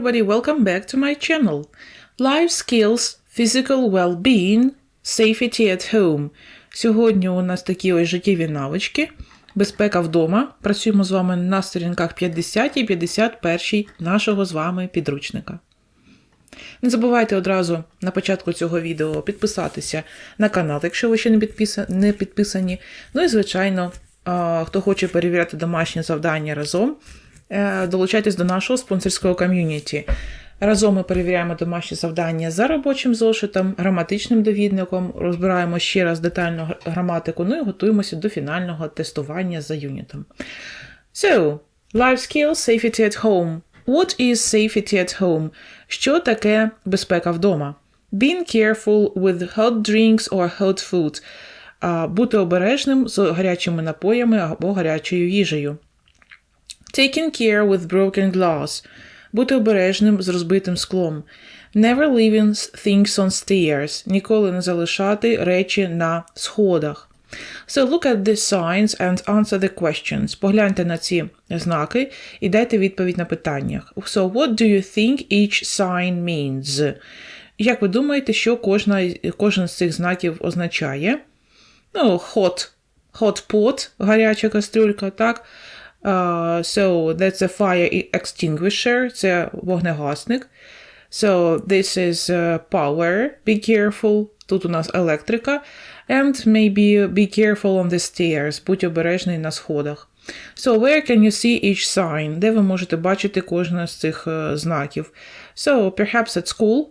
everybody, welcome back to my channel. Life skills, physical well-being, safety at home. Сьогодні у нас такі ось життєві навички. Безпека вдома. Працюємо з вами на сторінках 50 і 51 нашого з вами підручника. Не забувайте одразу на початку цього відео підписатися на канал, якщо ви ще не підписані. Ну і, звичайно, хто хоче перевіряти домашні завдання разом, долучайтесь до нашого спонсорського ком'юніті. Разом ми перевіряємо домашні завдання за робочим зошитом, граматичним довідником, розбираємо ще раз детальну граматику, ну і готуємося до фінального тестування за юнітом. So, life skills, safety at home. What is safety at home? Що таке безпека вдома? Being careful with hot drinks or hot food. Бути обережним з гарячими напоями або гарячою їжею. Taking care with broken glass. Бути обережним з розбитим склом. Never leaving things on stairs. Ніколи не залишати речі на сходах. So look at the signs and answer the questions. Погляньте на ці знаки і дайте відповідь на питання. So what do you think each sign means? Як ви думаєте, що кожен з цих знаків означає? Ну, hot pot, гаряча кастрюлька, так? So that's a fire extinguisher, це вогнегасник. So this is power, be careful, тут у нас електрика. And maybe be careful on the stairs, будь обережний на сходах. So where can you see each sign? Де ви можете бачити кожен з цих знаків? So perhaps at school,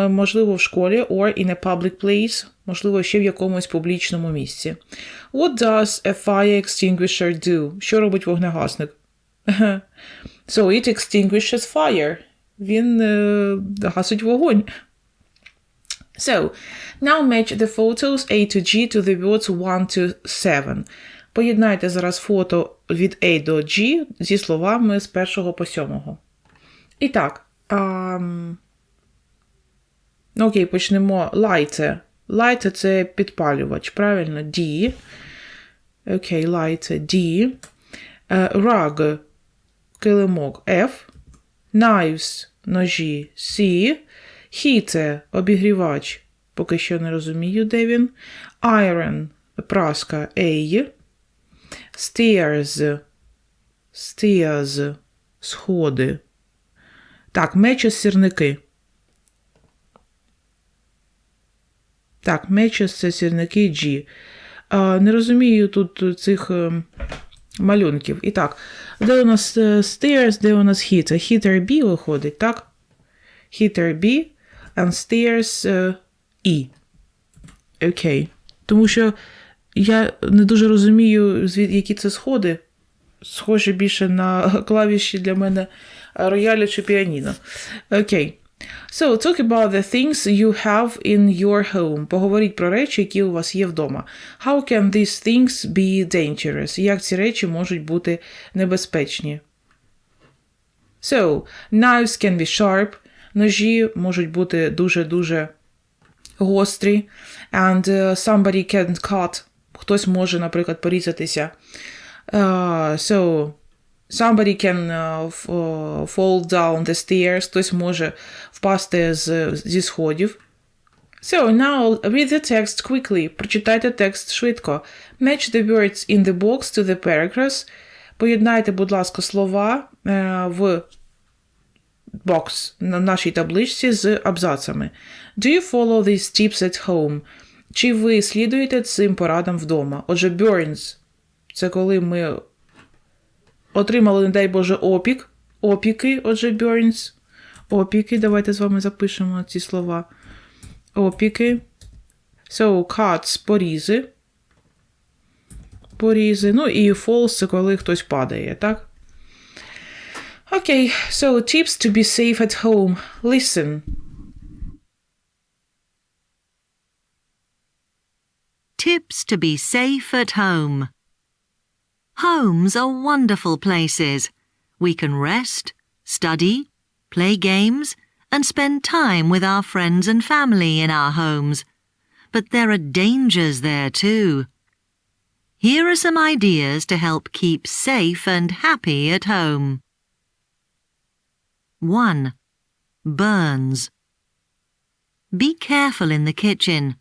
можливо в школі, or in a public place, можливо ще в якомусь публічному місці. What does a fire extinguisher do? Що робить вогнегасник? So it extinguishes fire. Він гасить вогонь. So, now match the photos A to G to the words 1 to 7. Поєднайте зараз фото від A до G зі словами з 1 по 7. І так, окей, почнемо. Lighter. Lighter – це підпалювач, правильно? D. Окей, lighter. D. Rug – килимок. F. Knives – ножі. C. Heater – обігрівач. Поки що не розумію, де він. Iron – праска. A. Stairs – сходи. Так, matches – сірники. Так, matches – це сірники G. Не розумію тут цих малюнків. І так, де у нас stairs, де у нас heater? Heater B виходить, так? Heater B and stairs E. Окей. Тому що я не дуже розумію, які це сходи. Схожі більше на клавіші для мене рояля чи піаніно. Окей. So, talk about the things you have in your home. Поговоріть про речі, які у вас є вдома. How can these things be dangerous? Як ці речі можуть бути небезпечні? So, knives can be sharp. Ножі можуть бути дуже-дуже гострі. And somebody can cut. Хтось може, наприклад, порізатися. So, somebody can fall down the stairs. Хтось може впасти зі сходів. So, now read the text quickly. Прочитайте текст швидко. Match the words in the box to the paragraphs. Поєднайте, будь ласка, слова в бокс на нашій табличці з абзацами. Do you follow these tips at home? Чи ви слідуєте цим порадам вдома? Отже, burns – це коли ми отримали, не дай Боже, опіки, отже, burns. Опіки, давайте з вами запишемо ці слова. Опіки. So, cuts – порізи. Ну і falls – це коли хтось падає, так? Okay, so tips to be safe at home. Listen. Tips to be safe at home. Homes are wonderful places. We can rest, study, play games, and spend time with our friends and family in our homes. But there are dangers there too. Here are some ideas to help keep safe and happy at home. 1. Burns. Be careful in the kitchen.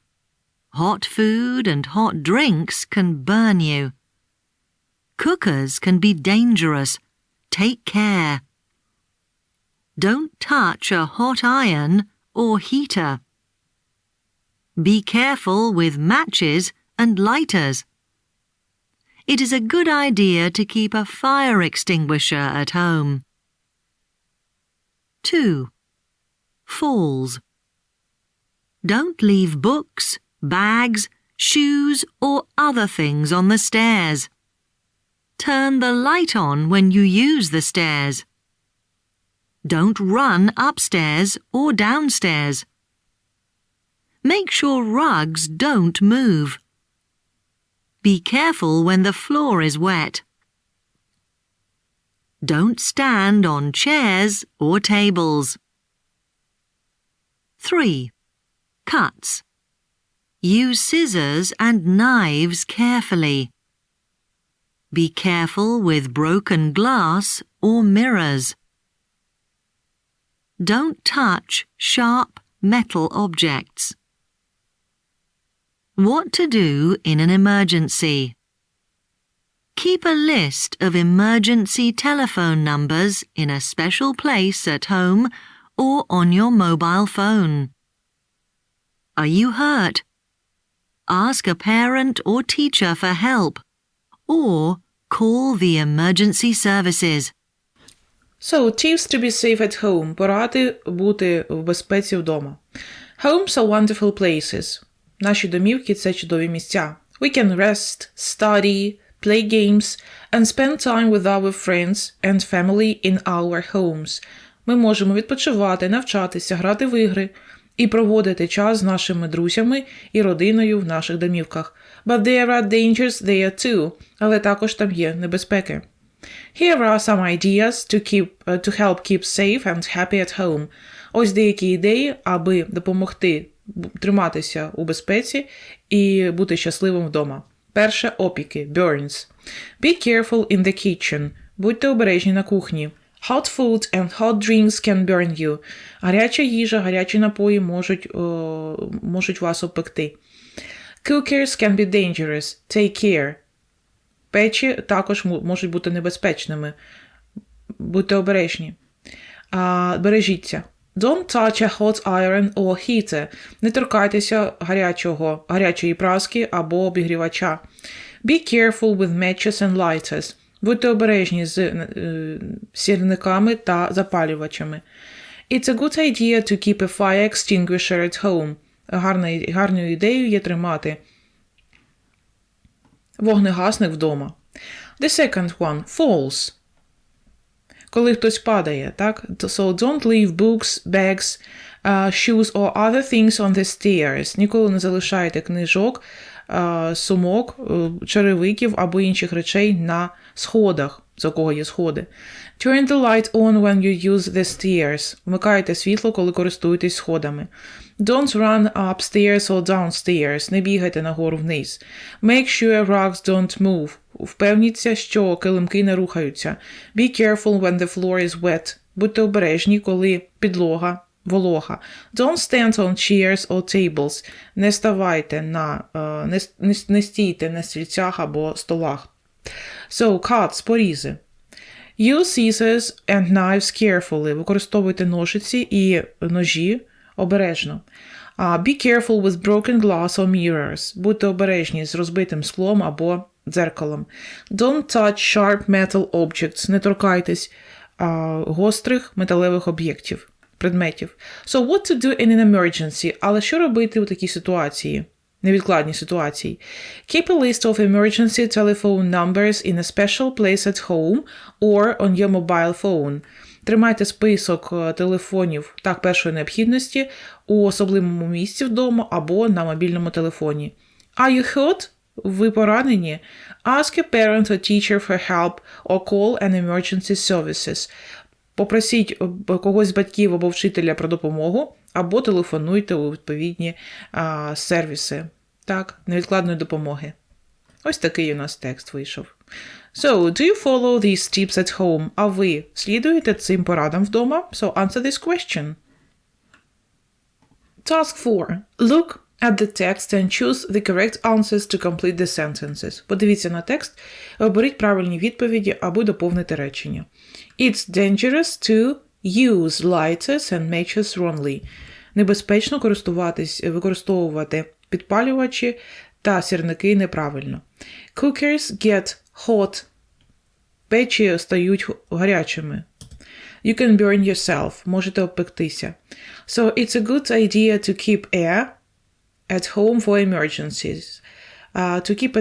Hot food and hot drinks can burn you. Cookers can be dangerous. Take care. Don't touch a hot iron or heater. Be careful with matches and lighters. It is a good idea to keep a fire extinguisher at home. 2. Falls. Don't leave books, bags, shoes or other things on the stairs. Turn the light on when you use the stairs. Don't run upstairs or downstairs. Make sure rugs don't move. Be careful when the floor is wet. Don't stand on chairs or tables. 3. Cuts. Use scissors and knives carefully. Be careful with broken glass or mirrors. Don't touch sharp metal objects. What to do in an emergency. Keep a list of emergency telephone numbers in a special place at home or on your mobile phone. Are you hurt? Ask a parent or teacher for help, or call the emergency services. So, tips to be safe at home. Поради бути в безпеці вдома. Homes are wonderful places. Наші домівки – це чудові місця. We can rest, study, play games, and spend time with our friends and family in our homes. Ми можемо відпочивати, навчатися, грати в ігри і проводити час з нашими друзями і родиною в наших домівках. But there are dangers there too. Але також там є небезпеки. Here are some ideas to help keep safe and happy at home. Ось деякі ідеї, аби допомогти триматися у безпеці і бути щасливим вдома. Перше – опіки, burns. Be careful in the kitchen. Будьте обережні на кухні. Hot food and hot drinks can burn you. Гаряча їжа, гарячі напої можуть вас опекти. Cookers can be dangerous. Take care. Печі також можуть бути небезпечними. Будьте обережні. Бережіться. Don't touch a hot iron or heater. Не торкайтеся гарячої праски або обігрівача. Be careful with matches and lighters. Будьте обережні з сірниками та запалювачами. It's a good idea to keep a fire extinguisher at home. Гарною ідеєю є тримати вогнегасник вдома. The second one, falls. Коли хтось падає, так? So don't leave books, bags, shoes or other things on the stairs. Ніколи не залишайте книжок, сумок, черевиків або інших речей на сходах, за кого є сходи. Turn the light on when you use the stairs. Вмикайте світло, коли користуєтесь сходами. Don't run upstairs or downstairs. Не бігайте нагору вниз. Make sure rugs don't move. Впевніться, що килимки не рухаються. Be careful when the floor is wet. Будьте обережні, коли підлога волога. Don't stand on chairs or tables. Не стійте на стільцях або столах. So, cuts, порізи. Use scissors and knives carefully. Використовуйте ножиці і ножі обережно. Be careful with broken glass or mirrors. Будьте обережні з розбитим склом або дзеркалом. Don't touch sharp metal objects. Не торкайтесь гострих металевих предметів. So what to do in an emergency? Але що робити у такій ситуації? Невідкладній ситуації. Keep a list of emergency telephone numbers in a special place at home or on your mobile phone. Тримайте список телефонів першої необхідності у особливому місці вдома або на мобільному телефоні. Are you hurt? Ви поранені? Ask a parent or teacher for help or call an emergency services. Попросіть когось з батьків або вчителя про допомогу, або телефонуйте у відповідні сервіси невідкладної допомоги. Ось такий у нас текст вийшов. So, do you follow these tips at home? А ви слідуєте цим порадам вдома? So, answer this question. Task 4. Look at the text and choose the correct answers to complete the sentences. Подивіться на текст, оберіть правильні відповіді або доповнити речення. It's dangerous to use lighters and matches wrongly. Небезпечно використовувати підпалювачі та сірники неправильно. Cookers get hot. Печі стають гарячими. You can burn yourself. Можете обпектися. So, it's a good idea to keep air at home for emergencies. To keep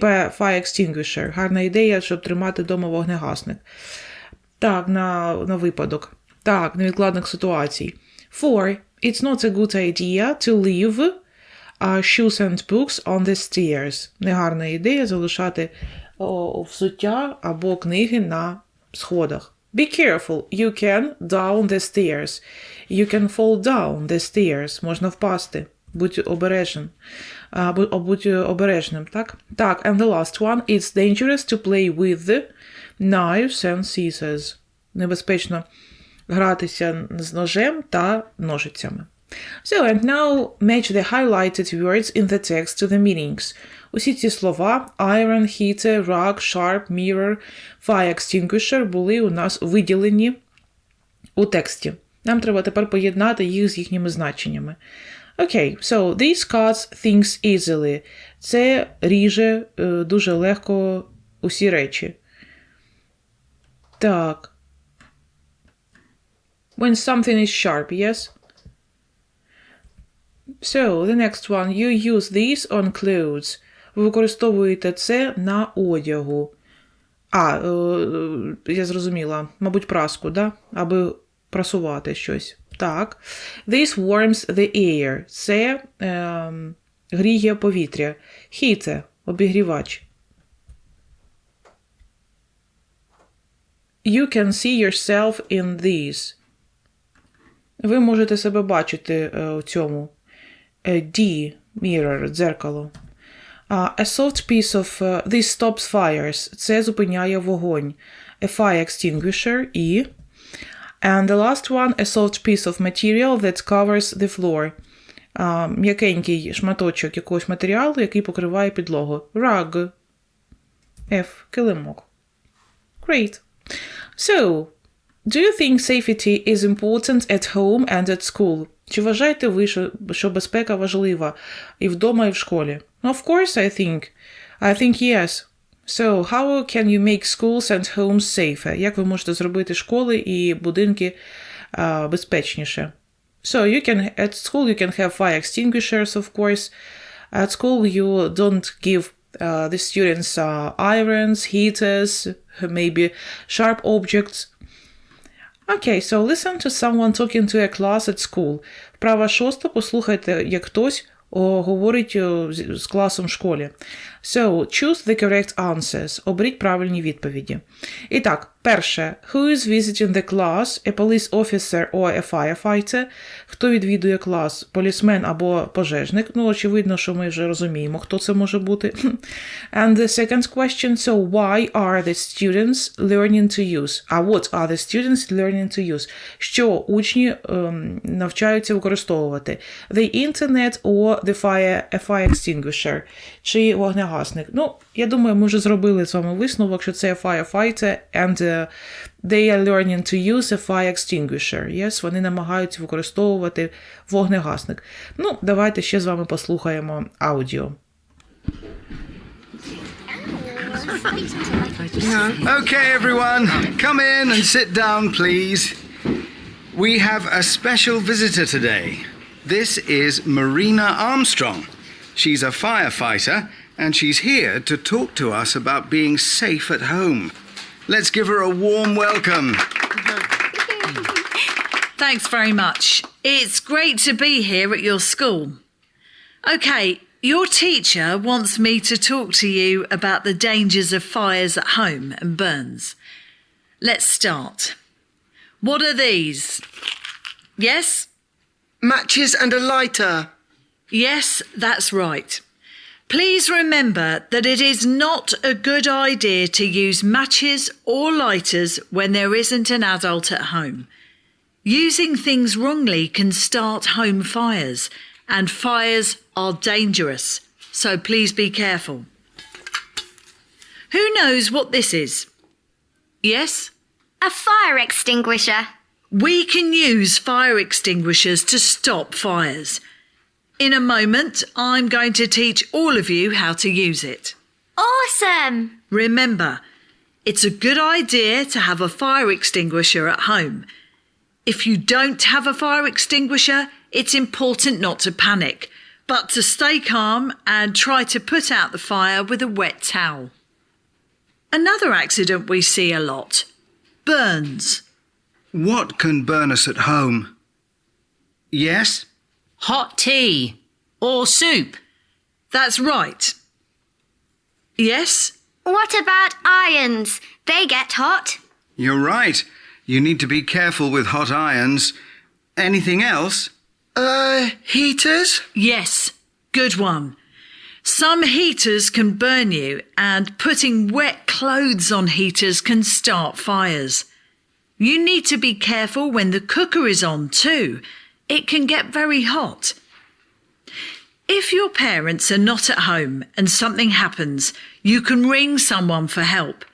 a fire extinguisher. Гарна ідея, щоб тримати вдома вогнегасник. Так, на випадок. Так, невідкладних ситуацій. 4. It's not a good idea to leave shoes and books on the stairs. Негарна ідея залишати взуття або книги на сходах. Be careful. You can down the stairs. You can fall down the stairs. Можна впасти. Будь обережним. Будь обережним, так? Так, and the last one. It's dangerous to play with knives and scissors. Небезпечно гратися з ножем та ножицями. So, and now match the highlighted words in the text to the meanings. Усі ці слова iron, heater, rug, sharp, mirror, fire extinguisher були у нас виділені у тексті. Нам треба тепер поєднати їх з їхніми значеннями. Okay, so this cuts things easily. Це ріже дуже легко усі речі. Так. When something is sharp, yes? So, the next one. You use these on clothes. Ви використовуєте це на одягу. Я зрозуміла. Мабуть, праску, да? Аби прасувати щось. Так. This warms the air. Це гріє повітря. Heater – обігрівач. You can see yourself in these. Ви можете себе бачити у цьому. D – mirror – дзеркало. A soft piece of this stops fires. Це зупиняє вогонь. A fire extinguisher – And the last one, a soft piece of material that covers the floor. М'якенький шматочок якогось матеріалу, який покриває підлогу. Rug. F. Килимок. Great. So, do you think safety is important at home and at school? Чи вважаєте ви, що безпека важлива і вдома, і в школі? Of course, I think yes. So, how can you make schools and homes safer? Як ви можете зробити школи і будинки безпечніше? So, at school you can have fire extinguishers, of course. At school you don't give the students irons, heaters, maybe sharp objects. Okay, so listen to someone talking to a class at school. Вправа 6. Послухайте, як хтось говорить з класом в школі. So, choose the correct answers. Оберіть правильні відповіді. І так, перше. Who is visiting the class? A police officer or a firefighter? Хто відвідує клас? Полісмен або пожежник? Ну, очевидно, що ми вже розуміємо, хто це може бути. And the second question. So, why are the students learning to use? What are the students learning to use? Що учні навчаються використовувати? The internet or a fire extinguisher? Чи вогнегасник? Ну, я думаю, ми вже зробили з вами висновок, що це firefighter and they are learning to use a fire extinguisher. Yes, вони намагаються використовувати вогнегасник. Ну, давайте ще з вами послухаємо аудіо. Okay, everyone, come in and sit down, please. We have a special visitor today. This is Marina Armstrong. She's a firefighter, and she's here to talk to us about being safe at home. Let's give her a warm welcome. Thanks very much. It's great to be here at your school. Okay, your teacher wants me to talk to you about the dangers of fires at home and burns. Let's start. What are these? Yes? Matches and a lighter. Yes, that's right. Please remember that it is not a good idea to use matches or lighters when there isn't an adult at home. Using things wrongly can start home fires, and fires are dangerous, so please be careful. Who knows what this is? Yes? A fire extinguisher. We can use fire extinguishers to stop fires. In a moment, I'm going to teach all of you how to use it. Awesome! Remember, it's a good idea to have a fire extinguisher at home. If you don't have a fire extinguisher, it's important not to panic, but to stay calm and try to put out the fire with a wet towel. Another accident we see a lot: burns. What can burn us at home? Yes? Hot tea or soup. That's right. Yes? What about irons? They get hot. You're right. You need to be careful with hot irons. Anything else? Heaters? Yes, good one. Some heaters can burn you, and putting wet clothes on heaters can start fires. You need to be careful when the cooker is on too. It can get very hot. If your parents are not at home and something happens, you can ring someone for help.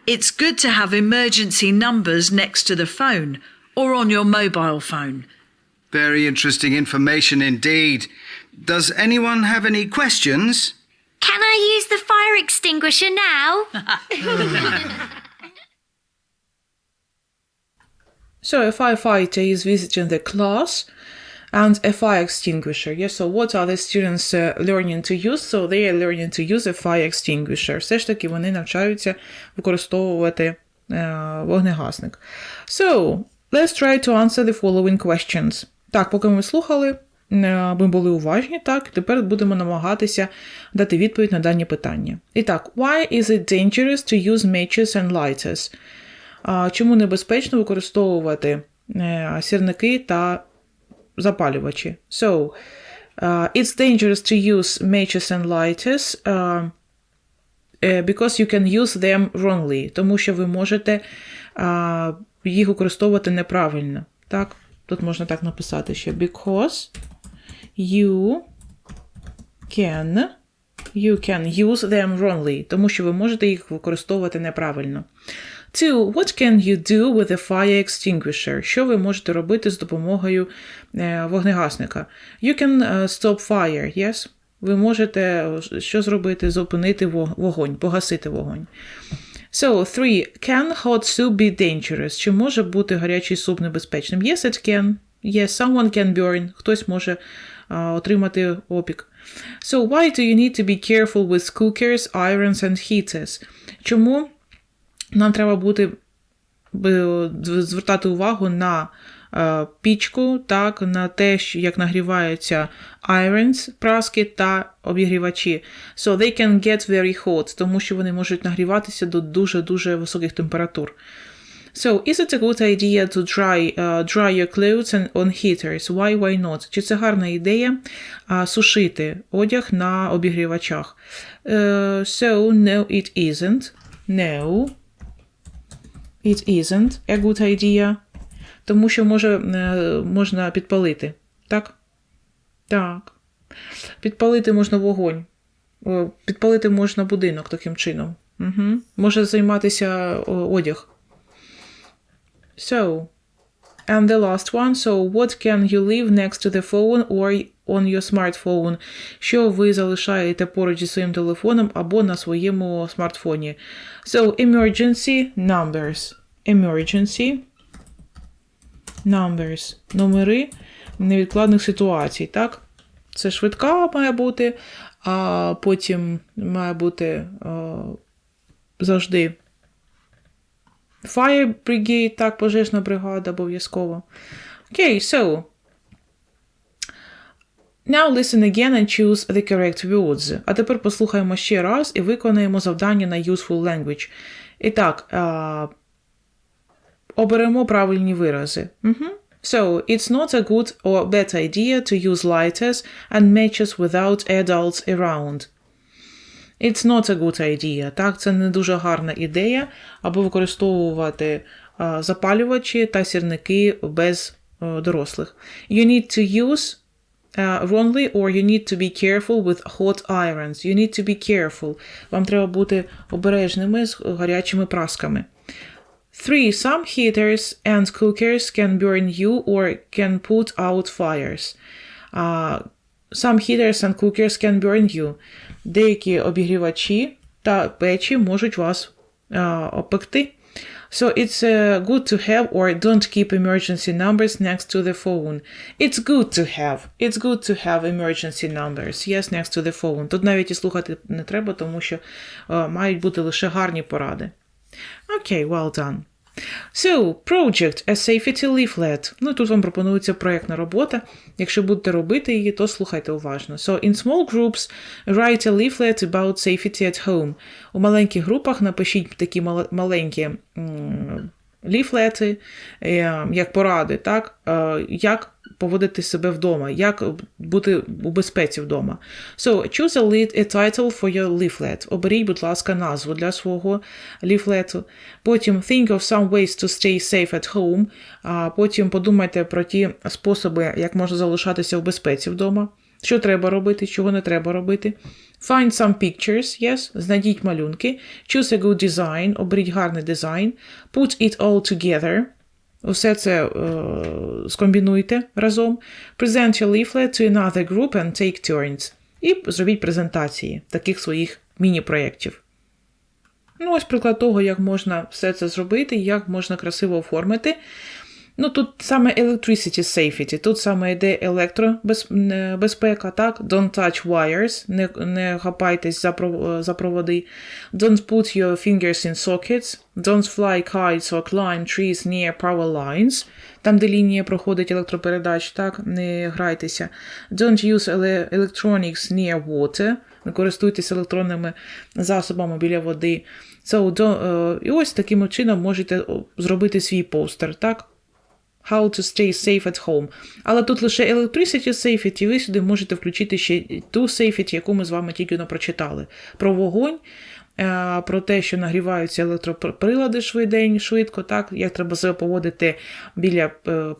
It's good to have emergency numbers next to the phone or on your mobile phone. Very interesting information indeed. Does anyone have any questions? Can I use the fire extinguisher now? So a firefighter is visiting the class and a fire extinguisher. Yes, so what are the students learning to use? So they are learning to use a fire extinguisher. Все ж таки вони навчаються використовувати вогнегасник. So, let's try to answer the following questions. Так, поки ми слухали, ми були уважні, так, тепер будемо намагатися дати відповідь на дані питання. І так, why is it dangerous to use matches and lighters? Чому небезпечно використовувати сірники та запалювачі? So, it's dangerous to use matches and lighters because you can use them wrongly. Тому що ви можете їх використовувати неправильно. Так? Тут можна так написати ще. Because you can use them wrongly. Тому що ви можете їх використовувати неправильно. 2. What can you do with a fire extinguisher? Що ви можете робити з допомогою вогнегасника? You can stop fire, yes? Ви можете що зробити? Зупинити вогонь, погасити вогонь. So, 3. Can hot soup be dangerous? Чи може бути гарячий суп небезпечним? Yes, it can. Yes, someone can burn. Хтось може отримати опік. So, why do you need to be careful with cookers, irons and heaters? Чому нам треба звертати увагу на пічку, так, на те, як нагріваються irons, праски та обігрівачі. So they can get very hot, тому що вони можуть нагріватися до дуже-дуже високих температур. So, is it a good idea to dry your clothes on heaters? Why not? Чи це гарна ідея сушити одяг на обігрівачах? So, no, it isn't. No, it isn't a good idea. Тому що можна підпалити. Так? Так. Підпалити можна вогонь. Підпалити можна будинок таким чином. Угу. Може займатися одяг. So, and the last one. So, what can you leave next to the phone or on your smartphone? Що ви залишаєте поруч зі своїм телефоном або на своєму смартфоні? So, emergency numbers. Emergency numbers. Номери невідкладних ситуацій, так? Це швидка має бути, а потім має бути завжди fire brigade, так, пожежна бригада обов'язково. Okay, so now listen again and choose the correct words. А тепер послухаємо ще раз і виконаємо завдання на useful language. І так, оберемо правильні вирази. So, it's not a good or bad idea to use lighters and matches without adults around. It's not a good idea. Так, це не дуже гарна ідея, або використовувати запалювачі та сірники без дорослих. You need to use wrongly or you need to be careful with hot irons. You need to be careful. Вам треба бути обережними з гарячими прасками. 3. Some heaters and cookers can burn you or can put out fires. Some heaters and cookers can burn you. Деякі обігрівачі та печі можуть вас опекти. So it's good to have or don't keep emergency numbers next to the phone. It's good to have. It's good to have emergency numbers. Yes, next to the phone. Тут навіть і слухати не треба, тому що мають бути лише гарні поради. Okay, well done. So, project, a safety leaflet. Ну, тут вам пропонується проєктна робота. Якщо будете робити її, то слухайте уважно. So, in small groups, write a leaflet about safety at home. У маленьких групах напишіть такі маленькі ліфлети, як поради, так? Як поводити себе вдома, як бути у безпеці вдома. So, choose a title for your leaflet. Оберіть, будь ласка, назву для свого ліфлету. Потім think of some ways to stay safe at home. Потім подумайте про ті способи, як можна залишатися в безпеці вдома. Що треба робити, чого не треба робити. Find some pictures, yes, знайдіть малюнки. Choose a good design, оберіть гарний дизайн. Put it all together. Усе це скомбінуйте разом. Present your leaflet to another group and take turns. І зробіть презентації таких своїх міні-проєктів. Ну, ось приклад того, як можна все це зробити, як можна красиво оформити. Ну, тут саме electricity safety, тут саме йде електробезпека, так? Don't touch wires, не хапайтесь за проводи. Don't put your fingers in sockets. Don't fly kites or climb trees near power lines. Там, де лінія проходить електропередач, так? Не грайтеся. Don't use electronics near water. Не користуйтесь електронними засобами біля води. І ось таким чином можете зробити свій постер, так? How to stay safe at home. Але тут лише electricity safety, ви сюди можете включити ще ту safety, яку ми з вами тільки прочитали. Про вогонь, про те, що нагріваються електроприлади швидко, так, як треба себе поводити біля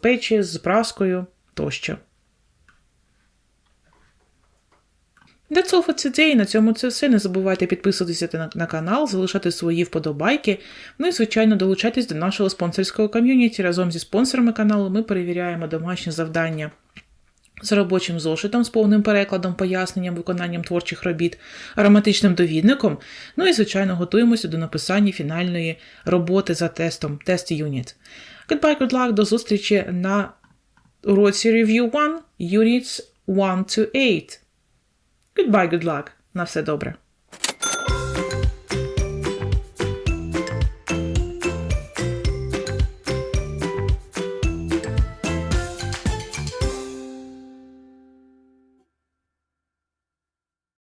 печі з праскою тощо. That's all for today. На цьому це все. Не забувайте підписуватися на канал, залишати свої вподобайки. Ну і, звичайно, долучайтесь до нашого спонсорського ком'юніті. Разом зі спонсорами каналу ми перевіряємо домашні завдання з робочим зошитом, з повним перекладом, поясненням, виконанням творчих робіт, граматичним довідником. Ну і, звичайно, готуємося до написання фінальної роботи за тестом, тест юніт. Goodbye, good luck, до зустрічі на уроці Review 1, Units 1 to 8. Goodbye, good luck. На все добре.